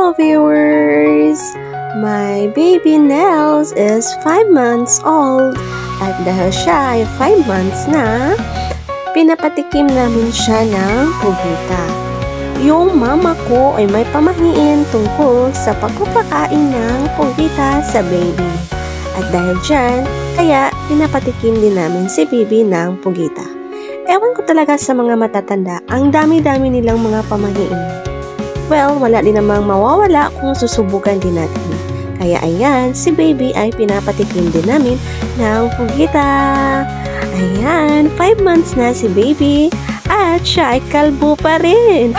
Hello viewers! My baby Nels is 5 months old at dahil siya ay 5 months na, pinapatikim namin siya ng pugita. Yung mama ko ay may pamahiin tungkol sa pagpapakain ng pugita sa baby. At dahil dyan, kaya pinapatikim din namin si baby ng pugita. Ewan ko talaga sa mga matatanda, ang dami-dami nilang mga pamahiin. Well, wala din namang mawawala kung susubukan din natin. Kaya ayan, si baby ay pinapatikim din namin ng pugita. Ayan, 5 months na si baby at siya ay kalbo pa rin.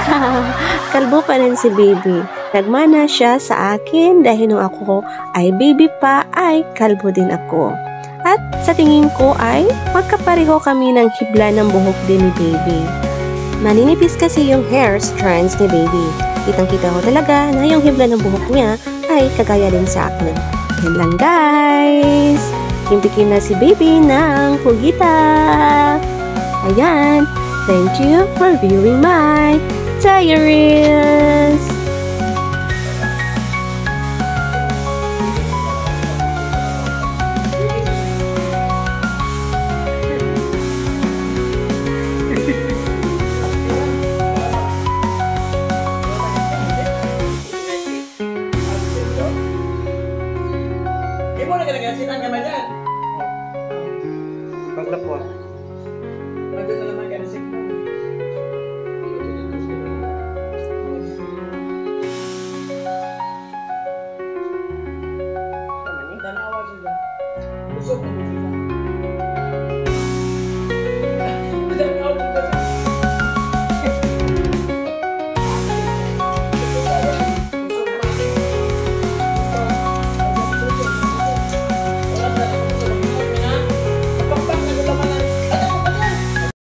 Kalbo pa rin si baby. Nagmana siya sa akin dahil nung ako ay baby pa ay kalbo din ako. At sa tingin ko ay magkapareho kami ng hibla ng buhok din ni baby. Maninipis kasi yung hair strands ni baby. Kitang-kita ko talaga na yung hibla ng buhok niya ay kagaya din sa akin. Yan lang guys! Kimpikin na si baby ng pugita! Ayan! Thank you for viewing my diary!